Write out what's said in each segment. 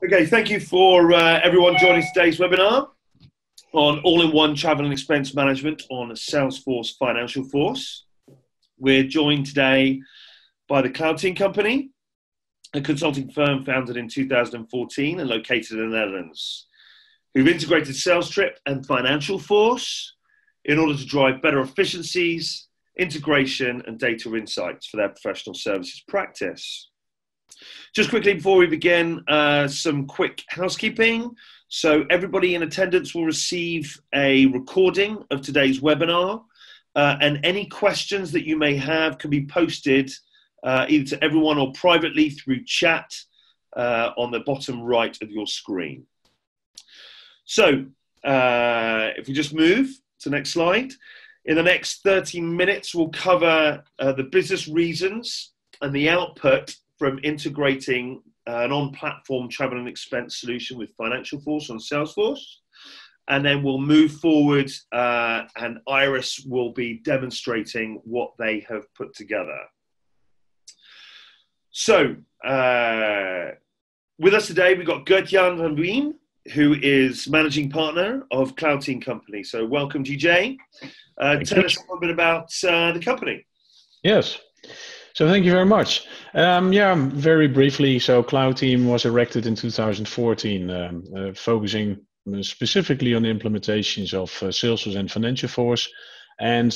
Okay, thank you for everyone joining today's webinar on all-in-one travel and expense management on Salesforce Financial Force. We're joined today by the Cloudteam company, a consulting firm founded in 2014 and located in the Netherlands, who've integrated SalesTrip and Financial Force in order to drive better efficiencies, integration, and data insights for their professional services practice. Just quickly before we begin, some quick housekeeping. So everybody in attendance will receive a recording of today's webinar, and any questions that you may have can be posted either to everyone or privately through chat on the bottom right of your screen. So if we just move to the next slide. In the next 30 minutes, we'll cover the business reasons and the output from integrating an on-platform travel and expense solution with Financial Force on Salesforce. And then we'll move forward and Iris will be demonstrating what they have put together. So with us today, we've got Gert-Jan van Wien, who is managing partner of Cloudteam company. So welcome, GJ. Tell us a little bit about the company. Yes. So thank you very much. Very briefly, so Cloudteam was erected in 2014, focusing specifically on the implementations of Salesforce and Financial Force, and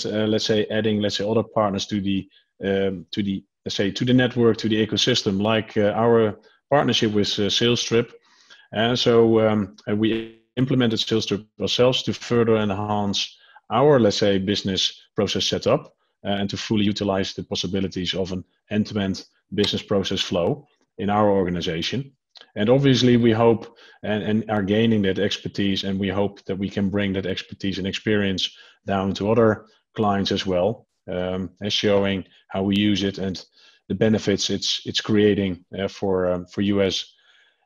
adding other partners to the network, to the ecosystem, like our partnership with SalesTrip. We implemented SalesTrip ourselves to further enhance our business process setup. And to fully utilize the possibilities of an end-to-end business process flow in our organization. And obviously we hope and are gaining that expertise, and we hope that we can bring that expertise and experience down to other clients as well, as showing how we use it and the benefits it's creating for you as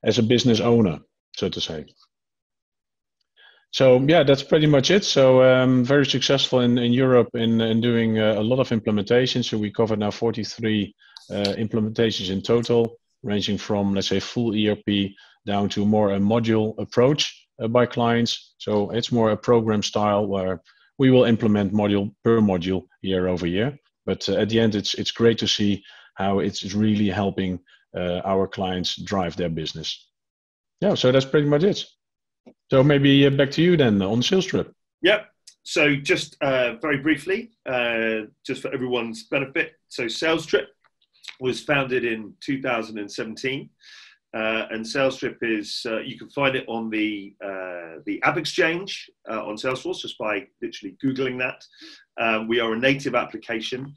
a business owner, so to say. So yeah, that's pretty much it. So very successful in Europe in doing a lot of implementations. So we covered now 43 implementations in total, ranging from, full ERP down to more a module approach by clients. So it's more a program style where we will implement module per module year over year. But at the end, it's great to see how it's really helping our clients drive their business. Yeah, so that's pretty much it. So maybe back to you then on SalesTrip. Yep. So just very briefly, just for everyone's benefit. So SalesTrip was founded in 2017, and SalesTrip is you can find it on the App Exchange on Salesforce just by literally Googling that. We are a native application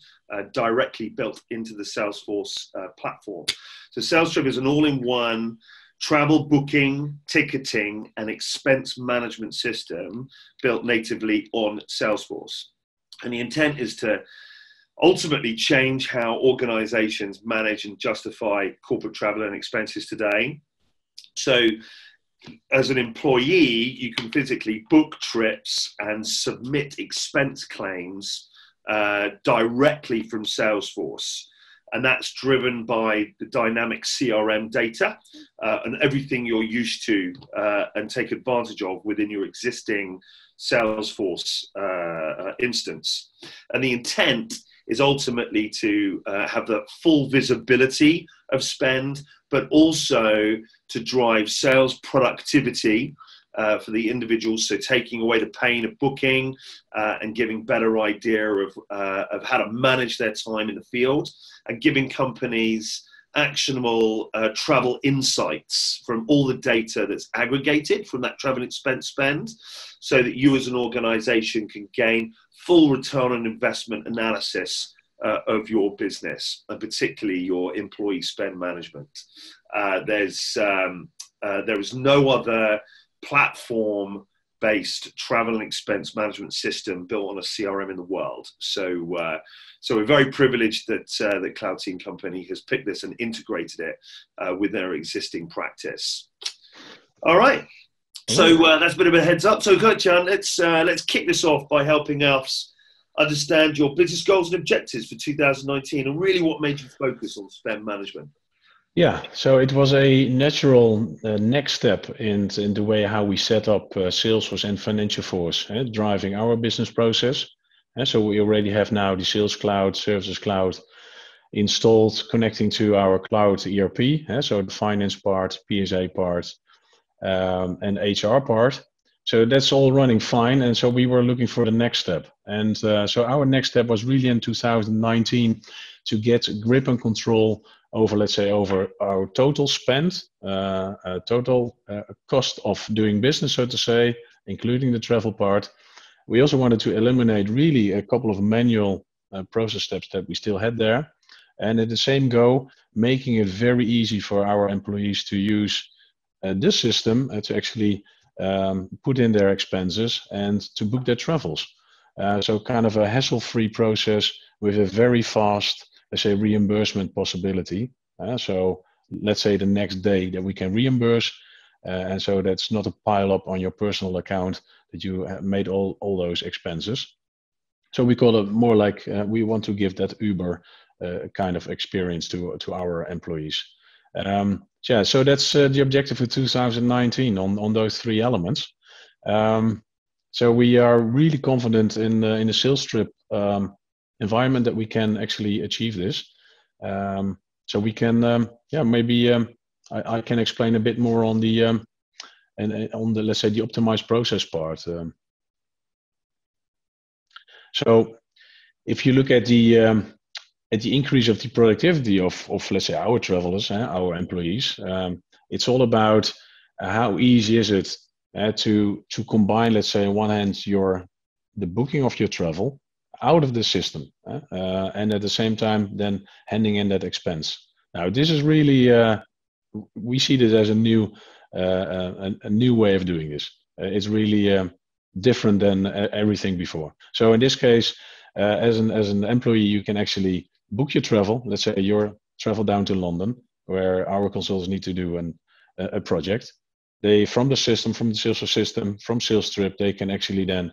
directly built into the Salesforce platform. So SalesTrip is an all-in-one travel booking, ticketing, and expense management system built natively on Salesforce. And the intent is to ultimately change how organizations manage and justify corporate travel and expenses today. So as an employee, you can physically book trips and submit expense claims directly from Salesforce. And that's driven by the dynamic CRM data and everything you're used to and take advantage of within your existing Salesforce instance. And the intent is ultimately to have the full visibility of spend, but also to drive sales productivity for the individuals, so taking away the pain of booking and giving better idea of how to manage their time in the field, and giving companies actionable travel insights from all the data that's aggregated from that travel expense spend, so that you as an organization can gain full return on investment analysis of your business, and particularly your employee spend management. There is no other platform-based travel and expense management system built on a CRM in the world. So we're very privileged that the Cloudteam company has picked this and integrated it with their existing practice. All right. So that's a bit of a heads up. So Gert-Jan, let's kick this off by helping us understand your business goals and objectives for 2019, and really what made you focus on spend management. Yeah, so it was a natural next step in the way how we set up Salesforce and Financial Force, driving our business process. So we already have now the Sales Cloud, Services Cloud installed, connecting to our cloud ERP. So the finance part, PSA part, and HR part. So that's all running fine. And so we were looking for the next step. And so our next step was really in 2019 to get grip and control over, let's say, over our total spend, total cost of doing business, so to say, including the travel part. We also wanted to eliminate really a couple of manual process steps that we still had there. And at the same go, making it very easy for our employees to use this system to actually put in their expenses and to book their travels. So kind of a hassle-free process with a very fast, let's say, reimbursement possibility. So let's say the next day that we can reimburse. And so that's not a pile up on your personal account that you made all those expenses. So we call it more like we want to give that Uber kind of experience to our employees. Yeah, so that's the objective for 2019 on those three elements. So we are really confident in the SalesTrip environment that we can actually achieve this. So we can, yeah, maybe I can explain a bit more on the and on the, let's say, the optimized process part. So if you look at the increase of the productivity of let's say our travelers, our employees, it's all about how easy is it to combine, let's say, on one hand the booking of your travel out of the system, and at the same time then handing in that expense. Now this is really we see this as a new way of doing this. It's really different than everything before. So in this case, as an employee, you can actually book your travel. Let's say your travel down to London, where our consultants need to do a project. They, from the system, from the Salesforce system, from SalesTrip, they can actually then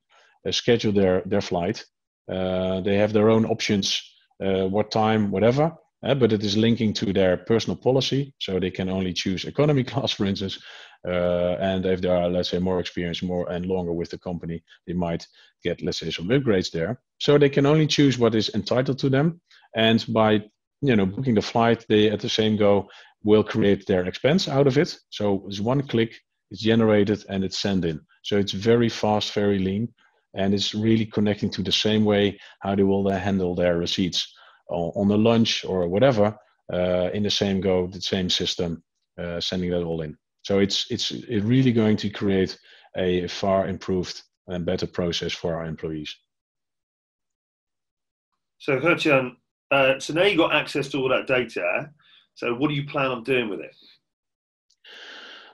schedule their flight. They have their own options, what time, whatever, but it is linking to their personal policy, so they can only choose economy class, for instance. And if they are, let's say, more experienced, more and longer with the company, they might get, let's say, some upgrades there. So they can only choose what is entitled to them. And by booking the flight, they at the same go will create their expense out of it. So it's one click, it's generated, and it's sent in. So it's very fast, very lean, and it's really connecting to the same way how they will handle their receipts on the lunch or whatever, in the same go, the same system, sending that all in. So it's really going to create a far improved and better process for our employees. So Hertjan, so now you've got access to all that data. So what do you plan on doing with it?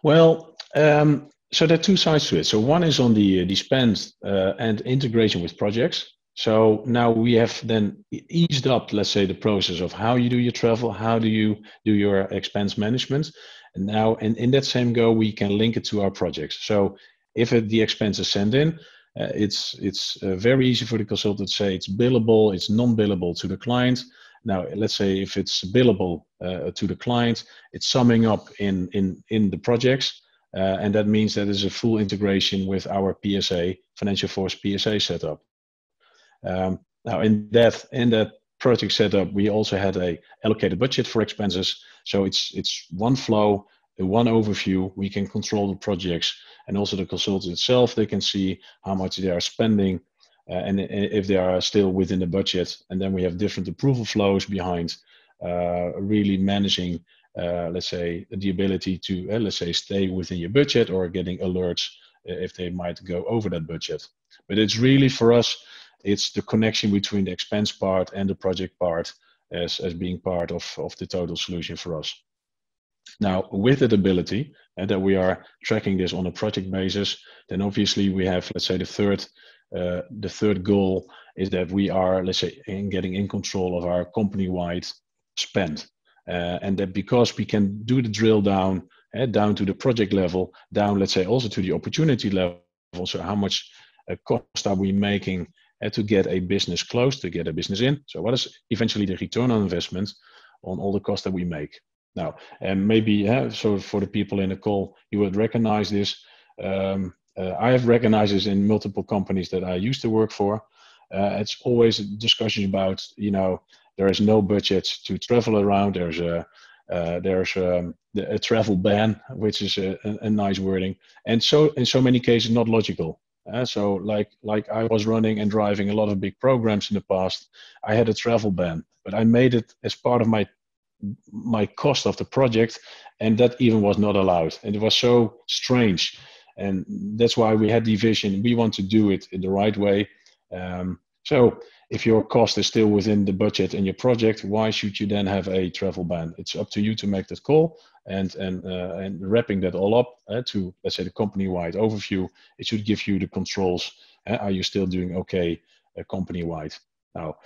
Well, so there are two sides to it. So one is on the spend and integration with projects. So now we have then eased up, let's say, the process of how you do your travel, how do you do your expense management. And now in that same go, we can link it to our projects. So if the expense is sent in, it's very easy for the consultant to say it's billable, it's non-billable to the client. Now, let's say if it's billable to the client, it's summing up in the projects. And that means that there's a full integration with our PSA, Financial Force PSA setup. Now, in that project setup, we also had a allocated budget for expenses. So it's one flow, one overview. We can control the projects, and also the consultant itself. They can see how much they are spending, and if they are still within the budget. And then we have different approval flows behind, really managing, let's say, the ability to, let's say, stay within your budget or getting alerts if they might go over that budget. But it's really, for us, it's the connection between the expense part and the project part as being part of the total solution for us. Now, with that ability, and that we are tracking this on a project basis, then obviously we have, let's say, the third goal is that we are, let's say, getting in control of our company-wide spend. And that because we can do the drill down to the project level, down, let's say, also to the opportunity level. So how much cost are we making to get a business closed, to get a business in? So what is eventually the return on investment on all the costs that we make? Now, and maybe, so for the people in the call, you would recognize this. I have recognized this in multiple companies that I used to work for. It's always discussions about, there is no budget to travel around. There's a travel ban, which is a nice wording, and so in so many cases not logical. So like I was running and driving a lot of big programs in the past. I had a travel ban, but I made it as part of my cost of the project, and that even was not allowed, and it was so strange. And that's why we had the vision. We want to do it in the right way. So if your cost is still within the budget in your project, why should you then have a travel ban? It's up to you to make that call, and wrapping that all up to, let's say, the company-wide overview. It should give you the controls. Are you still doing okay company-wide? Now,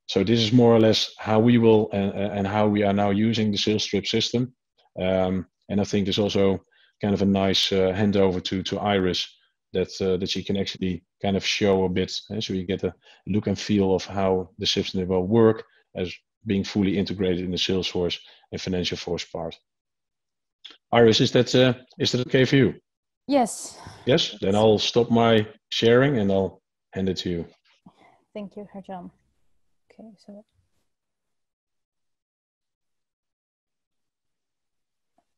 so this is more or less how we will and how we are now using the SalesTrip system. And I think there's also kind of a nice handover to Iris that she can actually kind of show a bit, so you get a look and feel of how the system will work as being fully integrated in the Salesforce and Financial Force part. Iris, is that okay for you? Yes. Yes, then I'll stop my sharing and I'll hand it to you. Thank you, Herjan. Okay, so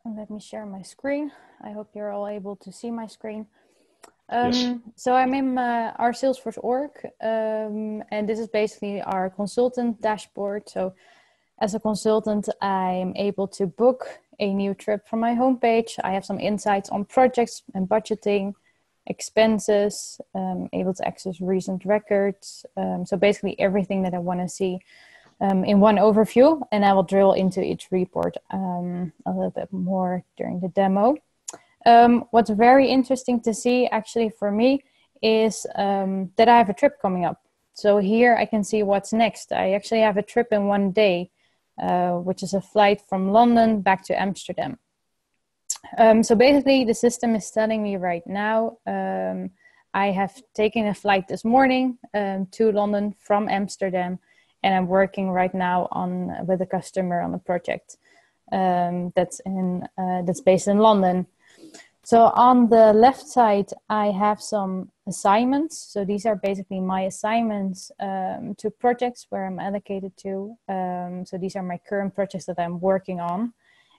let me share my screen. I hope you're all able to see my screen. Yes. So I'm in our Salesforce org, and this is basically our consultant dashboard. So as a consultant, I'm able to book a new trip from my homepage. I have some insights on projects and budgeting, expenses, able to access recent records. So basically everything that I want to see in one overview, and I will drill into each report a little bit more during the demo. What's very interesting to see actually for me is that I have a trip coming up. So here I can see what's next. I actually have a trip in one day, which is a flight from London back to Amsterdam. So basically the system is telling me right now, I have taken a flight this morning to London from Amsterdam, and I'm working right now with a customer on a project that's based in London. So on the left side, I have some assignments. So these are basically my assignments to projects where I'm allocated to. So these are my current projects that I'm working on.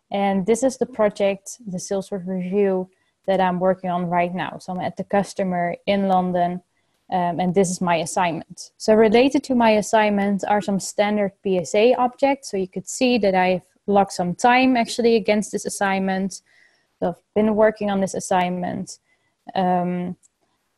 And this is the project, the Salesforce review that I'm working on right now. So I'm at the customer in London, and this is my assignment. So related to my assignment are some standard PSA objects. So you could see that I've logged some time actually against this assignment. So I've been working on this assignment. I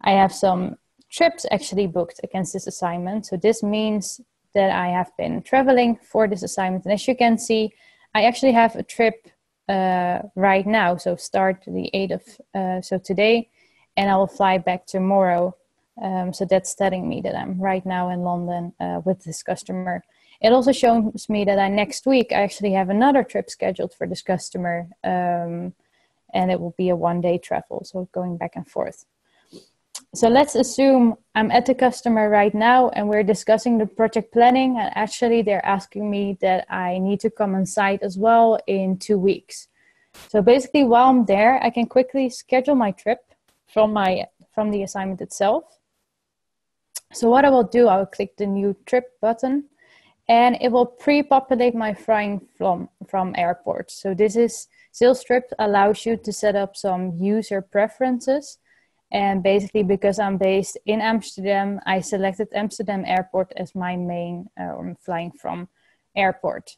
have some trips actually booked against this assignment. So this means that I have been traveling for this assignment. And as you can see, I actually have a trip right now. So start the 8th of, so today, and I will fly back tomorrow. So that's telling me that I'm right now in London with this customer. It also shows me that next week, I actually have another trip scheduled for this customer. And it will be a one-day travel, so going back and forth. So let's assume I'm at the customer right now and we're discussing the project planning, and actually they're asking me that I need to come on site as well in 2 weeks. So basically while I'm there, I can quickly schedule my trip from the assignment itself. So what I will do, I will click the new trip button, and it will pre-populate my flying from airports. So this is SalesTrip allows you to set up some user preferences. And basically because I'm based in Amsterdam, I selected Amsterdam Airport as my main flying from airport.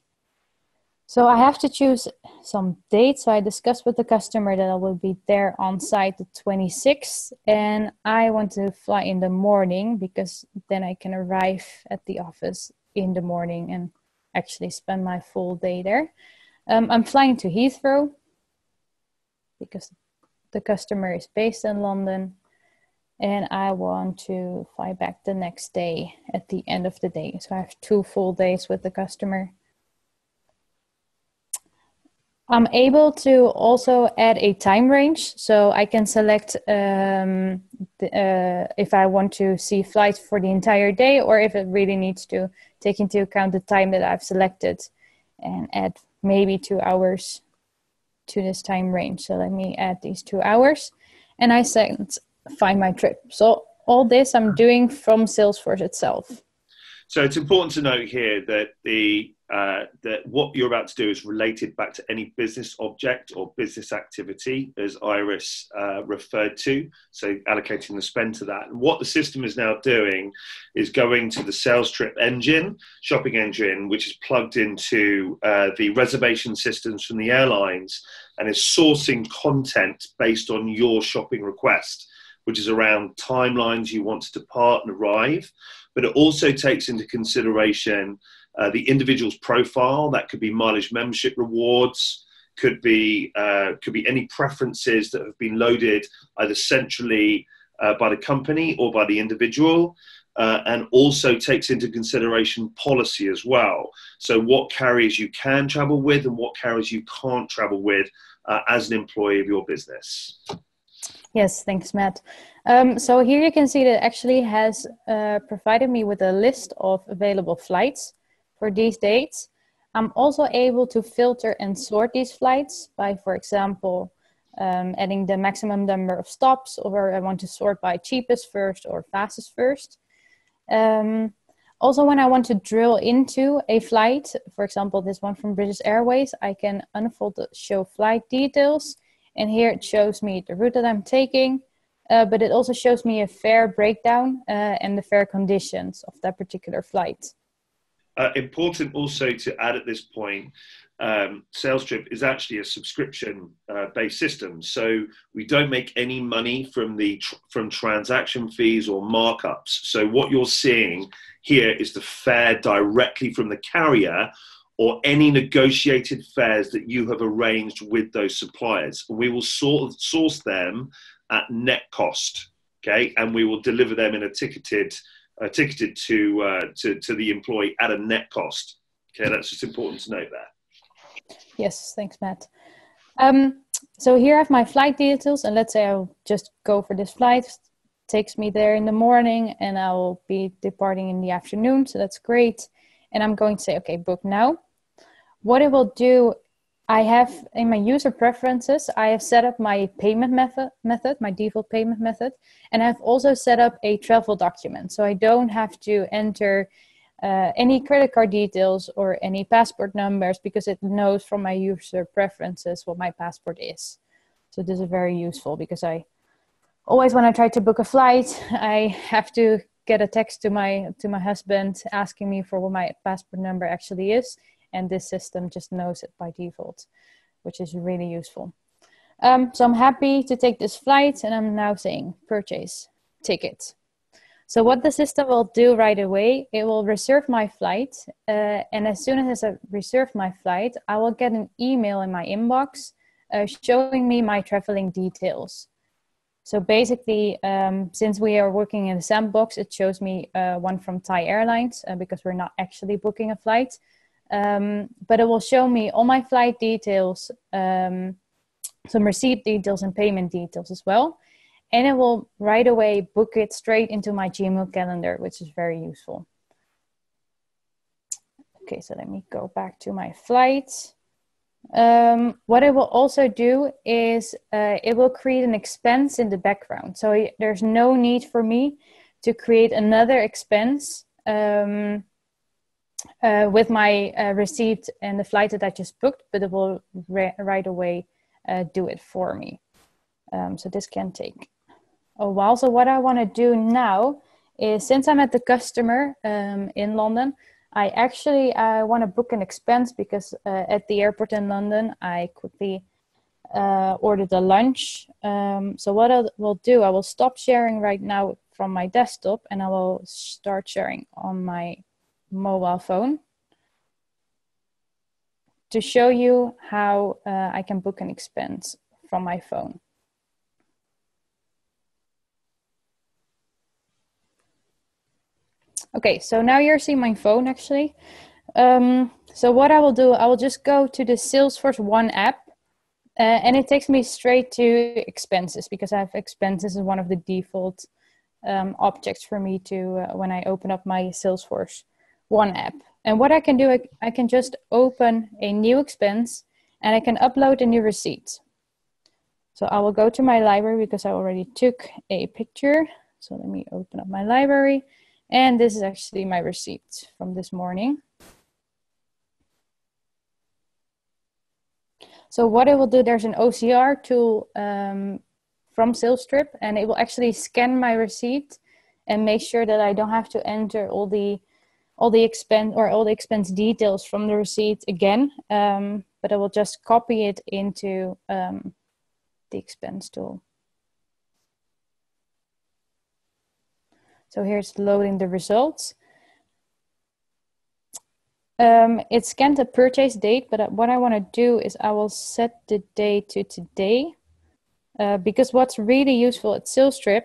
So I have to choose some dates. So I discussed with the customer that I will be there on site the 26th. And I want to fly in the morning because then I can arrive at the office in the morning and actually spend my full day there. I'm flying to Heathrow because the customer is based in London, and I want to fly back the next day at the end of the day. So I have 2 full days with the customer. I'm able to also add a time range. So I can select if I want to see flights for the entire day, or if it really needs to take into account the time that I've selected, and add maybe 2 hours to this time range. So let me add these 2 hours, and I said, find my trip. So all this I'm doing from Salesforce itself. So it's important to note here that that what you're about to do is related back to any business object or business activity, as Iris referred to. So allocating the spend to that. And what the system is now doing is going to the SalesTrip engine, shopping engine, which is plugged into the reservation systems from the airlines, and is sourcing content based on your shopping request, which is around timelines you want to depart and arrive. But it also takes into consideration the individual's profile. That could be mileage membership rewards, could be any preferences that have been loaded either centrally by the company or by the individual, and also takes into consideration policy as well. So what carriers you can travel with and what carriers you can't travel with as an employee of your business. Yes, thanks, Matt. So here you can see that it actually has provided me with a list of available flights for these dates. I'm also able to filter and sort these flights by, for example, adding the maximum number of stops, or I want to sort by cheapest first or fastest first. Also, when I want to drill into a flight, for example, this one from British Airways, I can unfold the show flight details. And here it shows me the route that I'm taking, but it also shows me a fare breakdown and the fare conditions of that particular flight. Important also to add at this point, SalesTrip is actually a subscription-based system. So we don't make any money from transaction fees or markups. So what you're seeing here is the fare directly from the carrier, or any negotiated fares that you have arranged with those suppliers. We will source them at net cost, okay? And we will deliver them in a ticketed to the employee at a net cost. Okay, that's just important to note there. Yes, thanks, Matt. So here I have my flight details, and let's say I'll just go for this flight. It takes me there in the morning, and I'll be departing in the afternoon, so that's great. And I'm going to say, okay, book now. What it will do, I have in my user preferences, I have set up my payment method, my default payment method, and I've also set up a travel document. So I don't have to enter any credit card details or any passport numbers, because it knows from my user preferences what my passport is. So this is very useful, because I always, when I try to book a flight, I have to get a text to my husband asking me for what my passport number actually is. And this system just knows it by default, which is really useful. So I'm happy to take this flight, and I'm now saying purchase ticket. So what the system will do right away, it will reserve my flight. And as soon as I reserve my flight, I will get an email in my inbox showing me my traveling details. So basically, since we are working in a sandbox, it shows me one from Thai Airlines because we're not actually booking a flight. But it will show me all my flight details, some receipt details and payment details as well. And it will right away book it straight into my Gmail calendar, which is very useful. Okay, so let me go back to my flights. What it will also do is it will create an expense in the background. So there's no need for me to create another expense with my receipt and the flight that I just booked, but it will right away do it for me. So this can take a while. So what I want to do now is, since I'm at the customer in London, I want to book an expense, because at the airport in London, I quickly ordered a lunch. So what I will do, I will stop sharing right now from my desktop, and I will start sharing on my mobile phone to show you how I can book an expense from my phone. Okay, so now you're seeing my phone actually. So what I will do, I will just go to the Salesforce One app, and it takes me straight to expenses, because I have expenses as one of the default objects for me to when I open up my Salesforce One app. And what I can do, I can just open a new expense and I can upload a new receipt. So I will go to my library because I already took a picture. So let me open up my library. And this is actually my receipt from this morning. So what it will do, there's an OCR tool from SalesTrip, and it will actually scan my receipt and make sure that I don't have to enter all the expense details from the receipt again. But I will just copy it into the expense tool. So here's loading the results. It scanned the purchase date, but what I want to do is I will set the date to today. Because what's really useful at SalesTrip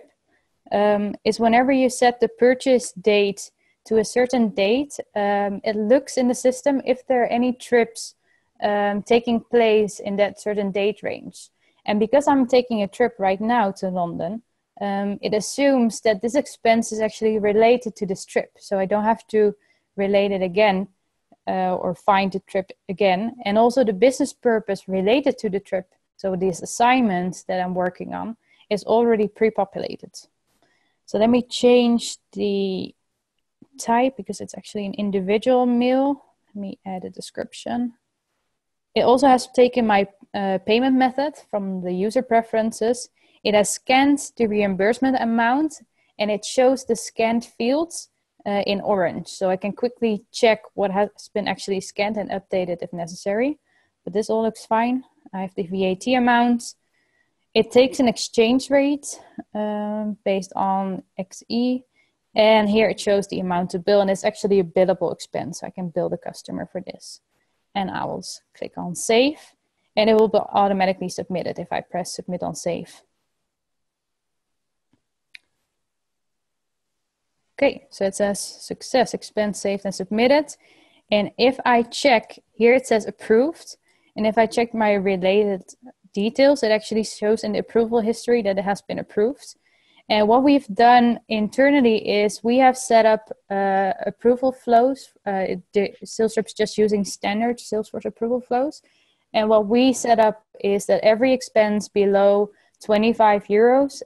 is whenever you set the purchase date to a certain date, it looks in the system if there are any trips taking place in that certain date range. And because I'm taking a trip right now to London, it assumes that this expense is actually related to this trip. So I don't have to relate it again or find the trip again. And also the business purpose related to the trip, so this assignment that I'm working on, is already pre-populated. So let me change the type because it's actually an individual mail. Let me add a description. It also has taken my payment method from the user preferences. It has scanned the reimbursement amount and it shows the scanned fields in orange. So I can quickly check what has been actually scanned and update it if necessary. But this all looks fine. I have the VAT amount. It takes an exchange rate based on XE. And here it shows the amount to bill, and it's actually a billable expense. I can bill the customer for this. And I will click on save, and it will be automatically submitted if I press submit on save. Okay, so it says success, expense saved and submitted. And if I check, here it says approved. And if I check my related details, it actually shows in the approval history that it has been approved. And what we've done internally is we have set up approval flows. SalesTrip's just using standard Salesforce approval flows. And what we set up is that every expense below 25 euros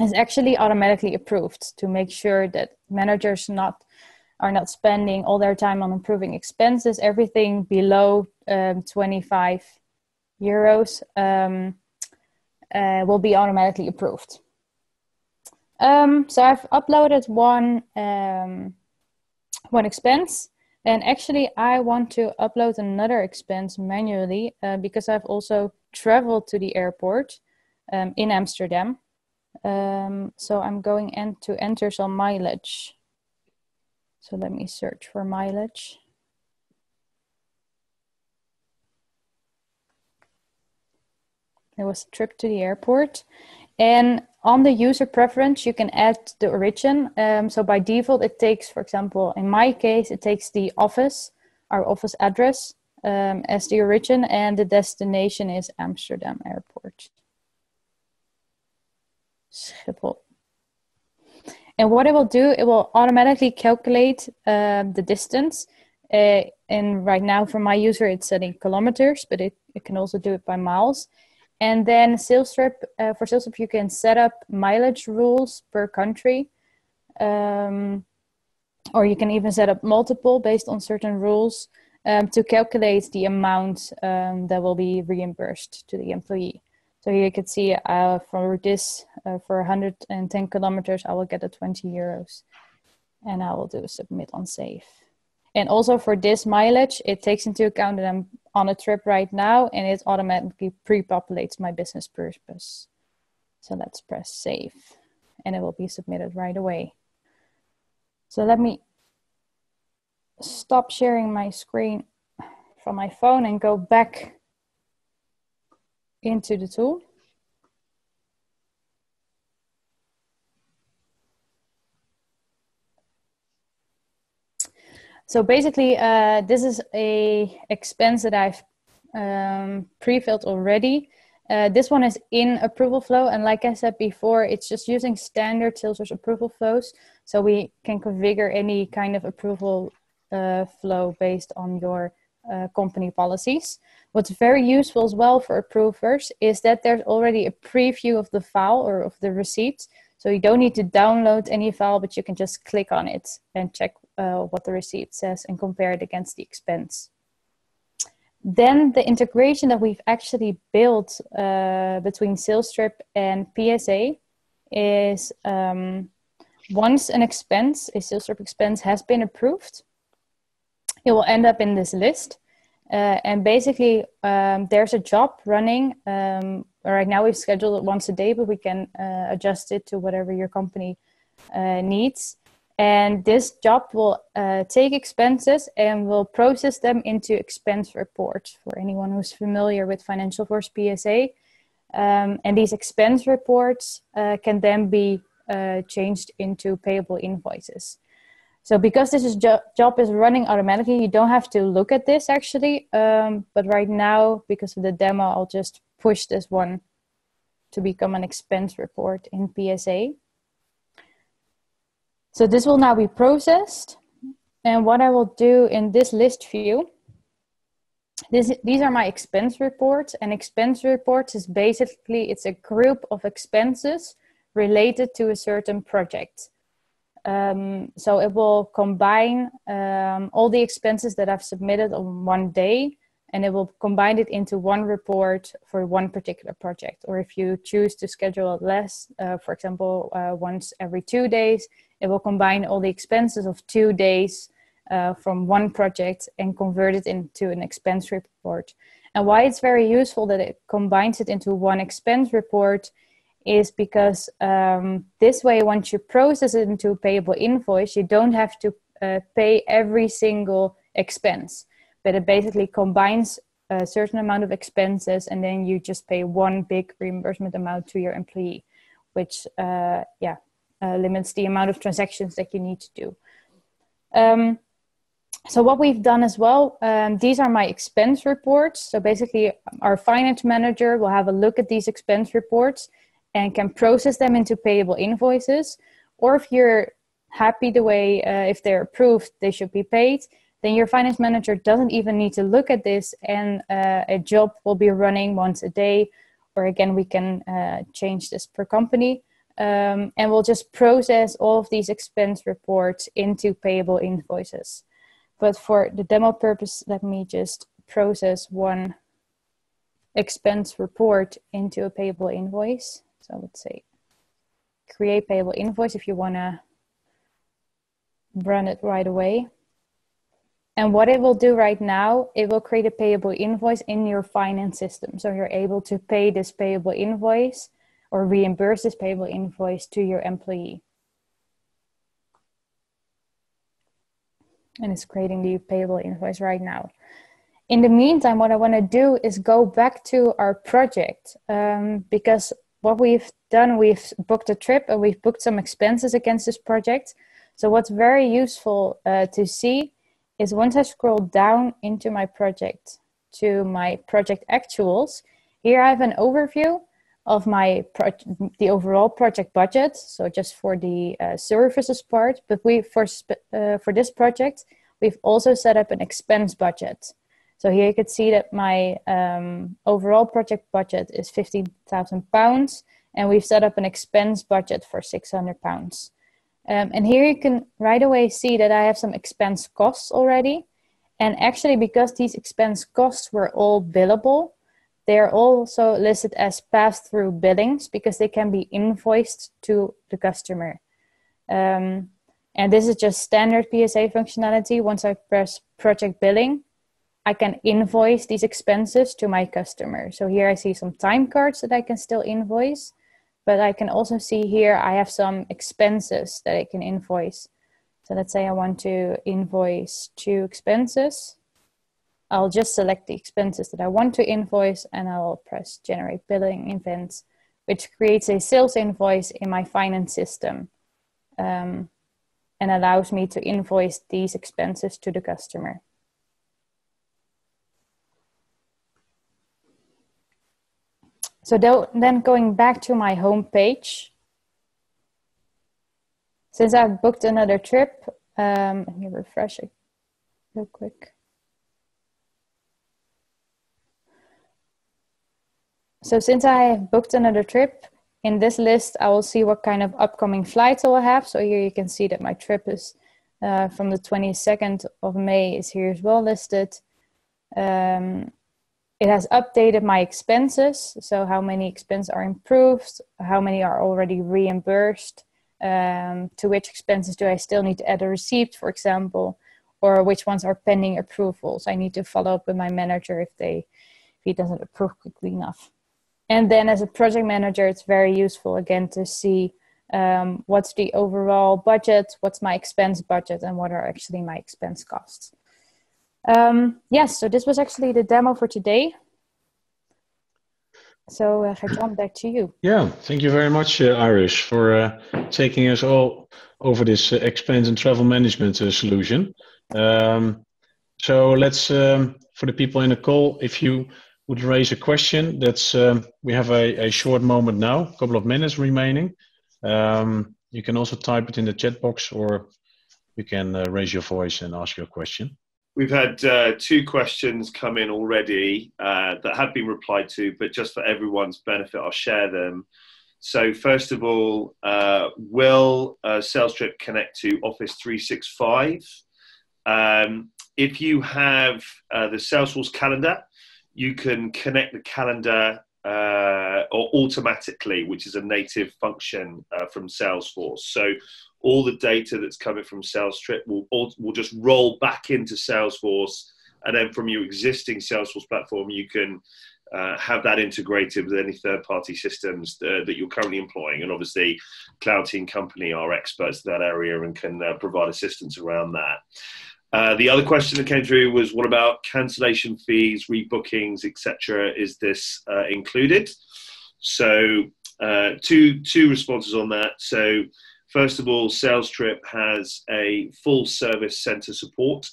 is actually automatically approved to make sure that managers are not spending all their time on improving expenses. Everything below 25 euros will be automatically approved. So I've uploaded one expense, and actually I want to upload another expense manually because I've also traveled to the airport in Amsterdam. So I'm going to enter some mileage. So let me search for mileage. It was a trip to the airport. And on the user preference, you can add the origin. So by default, it takes, for example, in my case, it takes the office, our office address as the origin, and the destination is Amsterdam Airport. Schiphol. And what it will do, it will automatically calculate the distance. And right now for my user, it's setting kilometers, but it can also do it by miles. And then SalesTrip, for SalesTrip, you can set up mileage rules per country. Or you can even set up multiple based on certain rules to calculate the amount that will be reimbursed to the employee. So here you can see for this, for 110 kilometers, I will get the 20 euros. And I will do submit on save. And also for this mileage, it takes into account that I'm on a trip right now, and it automatically pre-populates my business purpose. So let's press save, and it will be submitted right away. So let me stop sharing my screen from my phone and go back into the tool. So basically, this is a expense that I've pre-filled already. This one is in approval flow. And like I said before, it's just using standard Salesforce approval flows. So we can configure any kind of approval flow based on your company policies. What's very useful as well for approvers is that there's already a preview of the file or of the receipt. So you don't need to download any file, but you can just click on it and check what the receipt says and compare it against the expense. Then the integration that we've actually built between SalesTrip and PSA is once an expense, a SalesTrip expense has been approved, it will end up in this list. And basically, there's a job running. Right now, we've scheduled it once a day, but we can adjust it to whatever your company needs. And this job will take expenses and will process them into expense reports for anyone who's familiar with Financial Force PSA. And these expense reports can then be changed into payable invoices. So because this job is running automatically, you don't have to look at this actually. But right now, because of the demo, I'll just push this one to become an expense report in PSA. So this will now be processed. And what I will do in this list view, these are my expense reports. And expense reports is basically, it's a group of expenses related to a certain project. So it will combine all the expenses that I've submitted on one day, and it will combine it into one report for one particular project. Or if you choose to schedule it less, for example, once every 2 days, it will combine all the expenses of 2 days from one project and convert it into an expense report. And why it's very useful that it combines it into one expense report is because this way, once you process it into a payable invoice, you don't have to pay every single expense, but it basically combines a certain amount of expenses, and then you just pay one big reimbursement amount to your employee, which limits the amount of transactions that you need to do. So what we've done as well, these are my expense reports. So basically, our finance manager will have a look at these expense reports and can process them into payable invoices. Or if you're happy the way, if they're approved, they should be paid, then your finance manager doesn't even need to look at this, and a job will be running once a day. Or again, we can change this per company, and we'll just process all of these expense reports into payable invoices. But for the demo purpose, let me just process one expense report into a payable invoice. So let's say create payable invoice if you want to run it right away. And what it will do right now, it will create a payable invoice in your finance system. So you're able to pay this payable invoice or reimburse this payable invoice to your employee. And it's creating the payable invoice right now. In the meantime, what I want to do is go back to our project, because what we've done, we've booked a trip and we've booked some expenses against this project. So what's very useful to see is once I scroll down into my project to my project actuals, here I have an overview of my the overall project budget. So just for the services part, but for this project, we've also set up an expense budget. So here you can see that my overall project budget is £15,000, and we've set up an expense budget for £600. And here you can right away see that I have some expense costs already. And actually, because these expense costs were all billable, they're also listed as pass-through billings because they can be invoiced to the customer. And this is just standard PSA functionality. Once I press project billing, I can invoice these expenses to my customer. So here I see some time cards that I can still invoice, but I can also see here I have some expenses that I can invoice. So let's say I want to invoice 2 expenses. I'll just select the expenses that I want to invoice, and I'll press generate billing event, which creates a sales invoice in my finance system, and allows me to invoice these expenses to the customer. So then going back to my home page, since I've booked another trip, let me refresh it. real quick. So since I have booked another trip, in this list, I will see what kind of upcoming flights I will have. So here you can see that my trip is from the 22nd of May is here as well listed. It has updated my expenses. So how many expenses are improved, how many are already reimbursed, to which expenses do I still need to add a receipt, for example, or which ones are pending approval. So I need to follow up with my manager if he doesn't approve quickly enough. And then as a project manager, it's very useful again to see what's the overall budget, what's my expense budget, and what are actually my expense costs. Yes, so this was actually the demo for today. So Gert-Jan, back to you. Yeah, thank you very much, Iris, for taking us all over this expense and travel management solution. So let's, for the people in the call, if you would raise a question, that's we have a short moment now, a couple of minutes remaining. You can also type it in the chat box, or you can raise your voice and ask your question. We've had 2 questions come in already that have been replied to, but just for everyone's benefit, I'll share them. So first of all, will SalesTrip connect to Office 365? If you have the Salesforce calendar, you can connect the calendar or automatically, which is a native function from Salesforce. So all the data that's coming from SalesTrip will just roll back into Salesforce, and then from your existing Salesforce platform, you can have that integrated with any third-party systems that you're currently employing. And obviously, Cloudteam company are experts in that area and can provide assistance around that. The other question that came through was, what about cancellation fees, rebookings, etc.? Is this included? So two responses on that. So first of all, SalesTrip has a full service center support,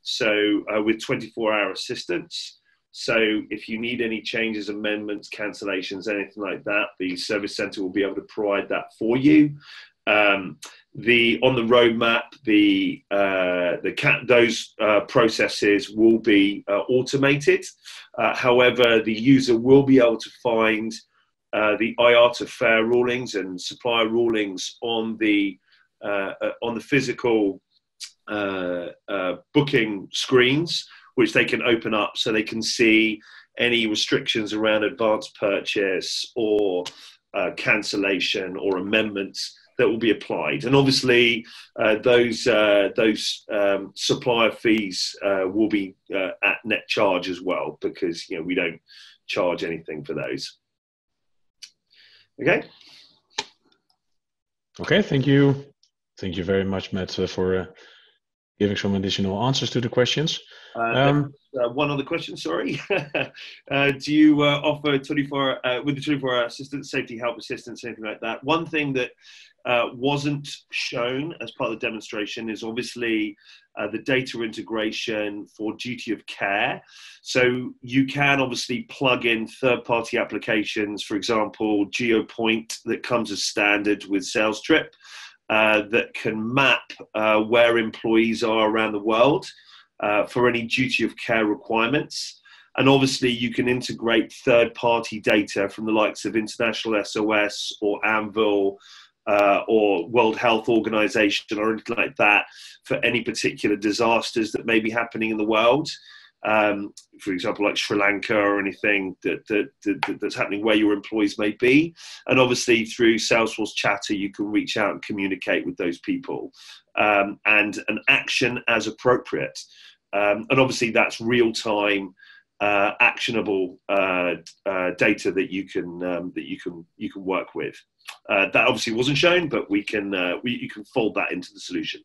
so with 24-hour assistance. So if you need any changes, amendments, cancellations, anything like that, the service center will be able to provide that for you. On the roadmap, those processes will be automated. However, the user will be able to find the IATA fare rulings and supplier rulings on the physical booking screens, which they can open up so they can see any restrictions around advanced purchase or cancellation or amendments that will be applied. And obviously those supplier fees will be at net charge as well, because we don't charge anything for those. Okay. Okay, thank you. Thank you very much, Matt, for giving some additional answers to the questions. One other question, sorry. Do you offer 24 with the 24-hour assistance, safety help assistance, anything like that? One thing that wasn't shown as part of the demonstration is obviously the data integration for duty of care. So you can obviously plug in third-party applications, for example, GeoPoint, that comes as standard with SalesTrip, that can map where employees are around the world for any duty of care requirements. And obviously you can integrate third-party data from the likes of International SOS or Anvil or World Health Organization or anything like that for any particular disasters that may be happening in the world. For example, like Sri Lanka or anything that's happening where your employees may be. And obviously through Salesforce Chatter, you can reach out and communicate with those people and an action as appropriate. And obviously that's real-time actionable data that you can work with. That obviously wasn't shown, but you can fold that into the solution.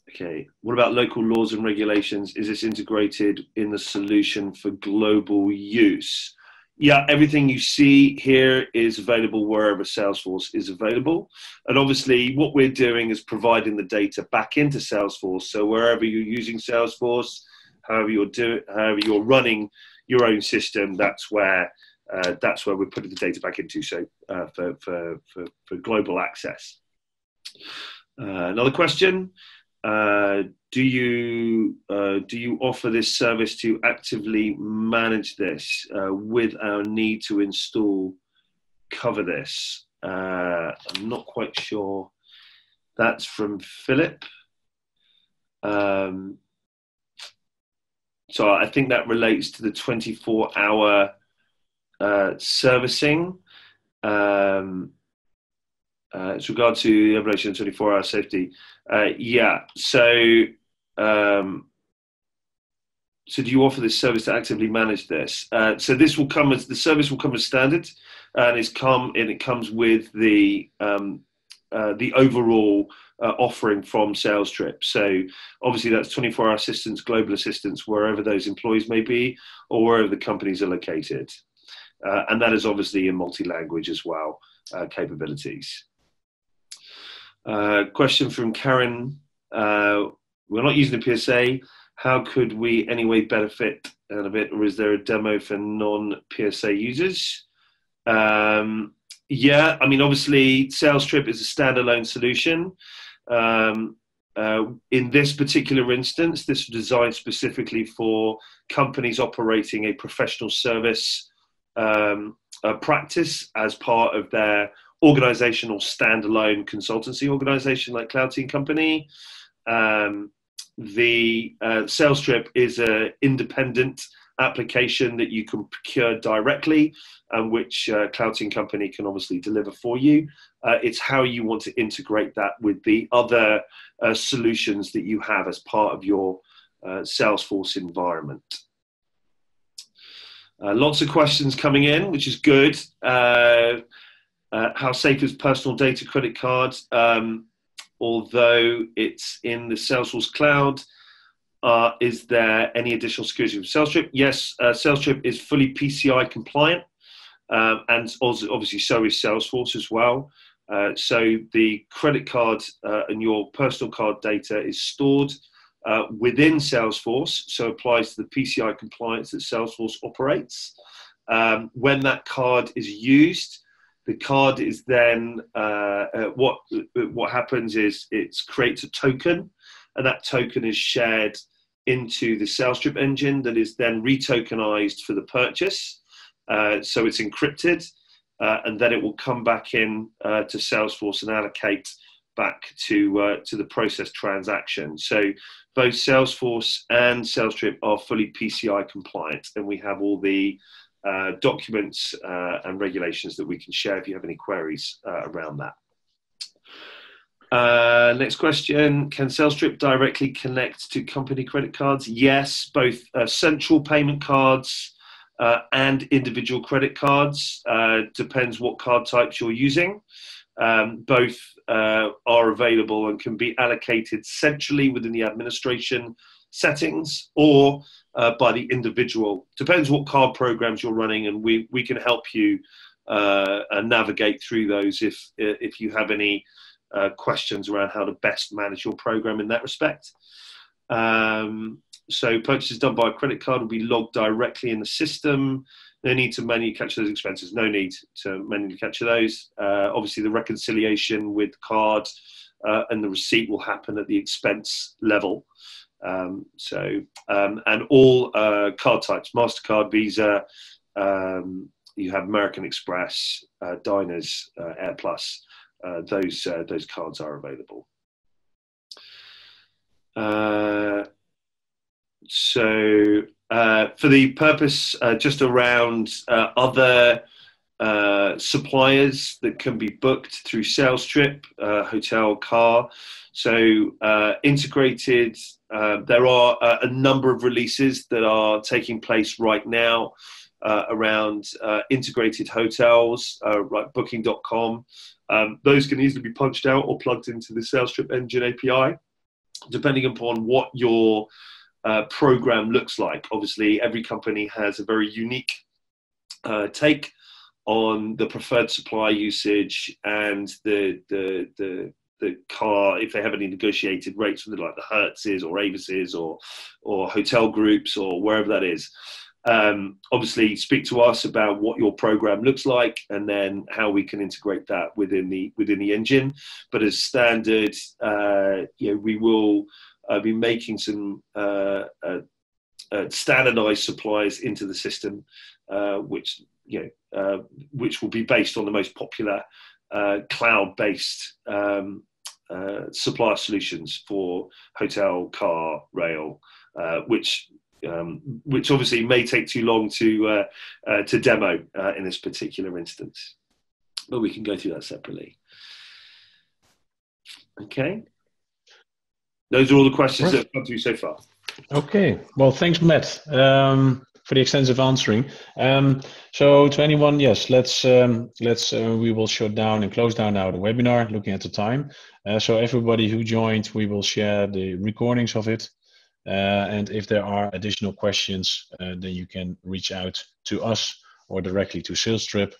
Okay, what about local laws and regulations? Is this integrated in the solution for global use? Yeah, everything you see here is available wherever Salesforce is available. And obviously what we're doing is providing the data back into Salesforce. So wherever you're using Salesforce, however you're running your own system, that's where we're putting the data back into. So for global access. Another question. Do you offer this service to actively manage this with our need to install cover this? I'm not quite sure. That's from Philip. So I think that relates to the 24-hour servicing. It's regard to the evaluation of 24-hour safety. Yeah. So do you offer this service to actively manage this? So this will come as the service will come as standard, and it comes with the overall offering from SalesTrip. So obviously that's 24-hour assistance, global assistance, wherever those employees may be or wherever the companies are located. And that is obviously in multi-language as well, capabilities. Question from Karen. We're not using the PSA. How could we anyway benefit out of it, or is there a demo for non-PSA users? Yeah, I mean, obviously, SalesTrip is a standalone solution. In this particular instance, this was designed specifically for companies operating a professional service practice as part of their organizational standalone consultancy organization like Cloudteam Company. The SalesTrip is an independent application that you can procure directly, and which Cloudteam Company can obviously deliver for you. It's how you want to integrate that with the other solutions that you have as part of your Salesforce environment. Lots of questions coming in, which is good. How safe is personal data credit cards? Although it's in the Salesforce cloud, is there any additional security with SalesTrip? Yes, SalesTrip is fully PCI compliant, and also obviously so is Salesforce as well. So the credit card and your personal card data is stored within Salesforce, so applies to the PCI compliance that Salesforce operates. When that card is used, the card is then, what happens is it creates a token, and that token is shared into the SalesTrip engine that is then retokenized for the purchase. So it's encrypted, and then it will come back in to Salesforce and allocate back to the processed transaction. So both Salesforce and SalesTrip are fully PCI compliant, and we have all the documents and regulations that we can share if you have any queries around that. Next question, can SalesTrip directly connect to company credit cards? Yes, both central payment cards and individual credit cards. Depends what card types you're using. Both are available and can be allocated centrally within the administration settings or by the individual. Depends what card programs you're running, and we can help you navigate through those if you have any questions around how to best manage your program in that respect. So purchases done by a credit card will be logged directly in the system. No need to manually capture those expenses. No need to manually capture those. Obviously, the reconciliation with the card and the receipt will happen at the expense level. And all card types, MasterCard, Visa, you have American Express, Diners, AirPlus, those cards are available. For the purpose just around other suppliers that can be booked through SalesTrip, hotel, car. So integrated, there are a number of releases that are taking place right now around integrated hotels, like booking.com. Those can easily be punched out or plugged into the SalesTrip engine API, depending upon what your program looks like. Obviously, every company has a very unique take on the preferred supply usage and the car, if they have any negotiated rates with like the Hertz's or Avis's or hotel groups or wherever that is. Obviously, speak to us about what your program looks like, and then how we can integrate that within the engine. But as standard, we will be making some standardized supplies into the system, which will be based on the most popular cloud-based supplier solutions for hotel, car, rail, which obviously may take too long to demo in this particular instance, but we can go through that separately. Okay, those are all the questions that have come through so far. Okay, well, thanks, Matt, for the extensive answering. So to anyone, yes, we will shut down and close down now the webinar, looking at the time. So everybody who joined, we will share the recordings of it. And if there are additional questions, then you can reach out to us or directly to SalesTrip.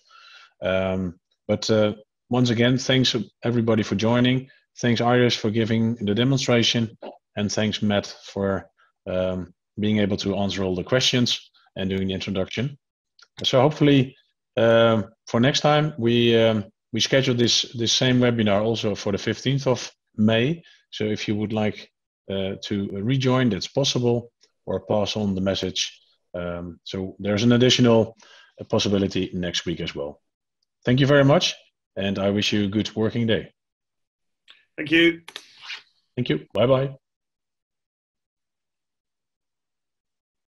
But once again, thanks everybody for joining. Thanks Iris for giving the demonstration, and thanks Matt for being able to answer all the questions and doing the introduction. So hopefully for next time we schedule this same webinar also for the 15th of May. So if you would like to rejoin, that's possible, or pass on the message. So there's an additional possibility next week as well. Thank you very much, and I wish you a good working day. Thank you. Thank you. Bye-bye.